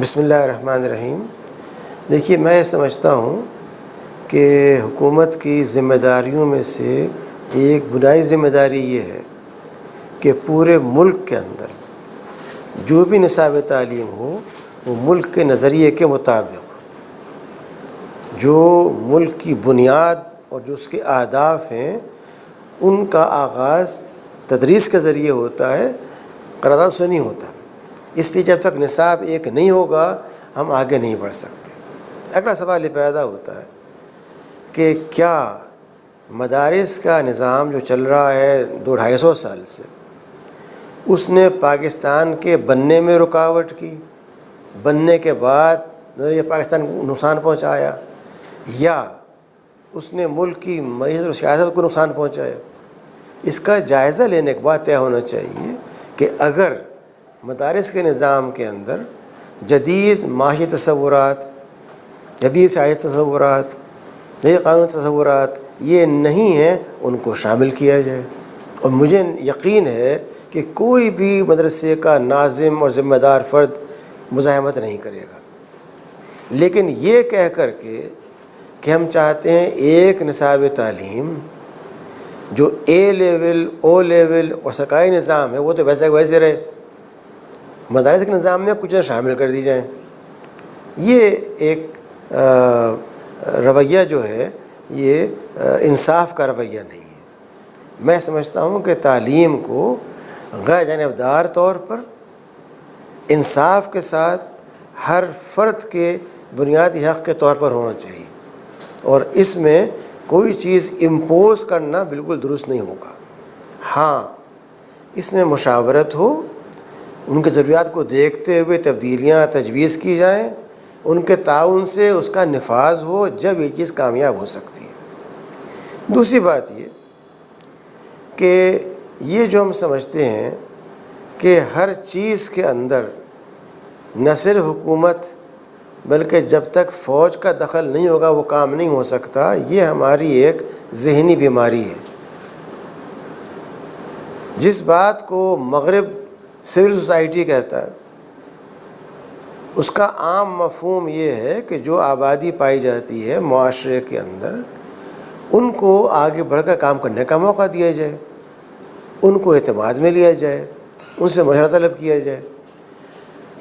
بسم اللہ الرحمن الرحیم۔ دیکھیے، میں سمجھتا ہوں کہ حکومت کی ذمہ داریوں میں سے ایک بنیادی ذمہ داری یہ ہے کہ پورے ملک کے اندر جو بھی نصاب تعلیم ہو وہ ملک کے نظریے کے مطابق، جو ملک کی بنیاد اور جو اس کے اہداف ہیں ان کا آغاز تدریس کے ذریعے ہوتا ہے، قرارداد سے نہیں ہوتا۔ اس لیے جب تک نصاب ایک نہیں ہوگا ہم آگے نہیں بڑھ سکتے۔ اگلا سوال یہ پیدا ہوتا ہے کہ کیا مدارس کا نظام جو چل رہا ہے 200-250 سال سے، اس نے پاکستان کے بننے میں رکاوٹ کی، بننے کے بعد یہ پاکستان کو نقصان پہنچایا، یا اس نے ملک کی معیشت اور سیاست کو نقصان پہنچایا؟ اس کا جائزہ لینے کے بعد طے ہونا چاہیے کہ اگر مدارس کے نظام کے اندر جدید معاشی تصورات، جدید سیاسی تصورات، نئے قانونی تصورات یہ نہیں ہیں، ان کو شامل کیا جائے۔ اور مجھے یقین ہے کہ کوئی بھی مدرسے کا ناظم اور ذمہ دار فرد مزاحمت نہیں کرے گا۔ لیکن یہ کہہ کر کے کہ ہم چاہتے ہیں ایک نصاب تعلیم جو اے لیول، او لیول اور سرکاری نظام ہے وہ تو ویسے رہے، مدارس کے نظام میں کچھ شامل کر دی جائیں، یہ ایک رویہ جو ہے یہ انصاف کا رویہ نہیں ہے۔ میں سمجھتا ہوں کہ تعلیم کو غیر جانبدار طور پر انصاف کے ساتھ ہر فرد کے بنیادی حق کے طور پر ہونا چاہیے، اور اس میں کوئی چیز امپوز کرنا بالکل درست نہیں ہوگا۔ ہاں، اس میں مشاورت ہو، ان کے ضروریات کو دیکھتے ہوئے تبدیلیاں تجویز کی جائیں، ان کے تعاون سے اس کا نفاذ ہو، جب یہ چیز کامیاب ہو سکتی ہے۔ دوسری بات یہ کہ یہ جو ہم سمجھتے ہیں کہ ہر چیز کے اندر نہ صرف حکومت بلکہ جب تک فوج کا دخل نہیں ہوگا وہ کام نہیں ہو سکتا، یہ ہماری ایک ذہنی بیماری ہے۔ جس بات کو مغرب سول سوسائٹی کہتا ہے، اس کا عام مفہوم یہ ہے کہ جو آبادی پائی جاتی ہے معاشرے کے اندر، ان کو آگے بڑھ کر کام کرنے کا موقع دیا جائے، ان کو اعتماد میں لیا جائے، ان سے مشورہ طلب کیا جائے۔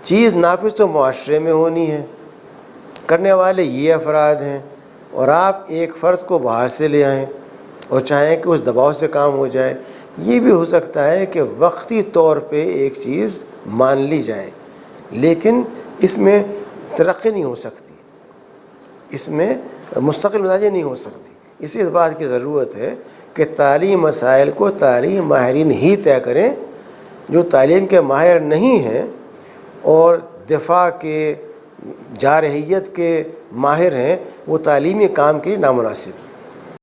چیز نافذ تو معاشرے میں ہونی ہے، کرنے والے یہ افراد ہیں، اور آپ ایک فرد کو باہر سے لے آئیں اور چاہیں کہ اس دباؤ سے کام ہو جائے۔ یہ بھی ہو سکتا ہے کہ وقتی طور پہ ایک چیز مان لی جائے، لیکن اس میں ترقی نہیں ہو سکتی، اس میں مستقل مزاجی نہیں ہو سکتی۔ اس بات کی ضرورت ہے کہ تعلیم مسائل کو تعلیم ماہرین ہی طے کریں۔ جو تعلیم کے ماہر نہیں ہیں اور دفاع کے جارحیت کے ماہر ہیں، وہ تعلیمی کام کے لیے نامناسب ہیں۔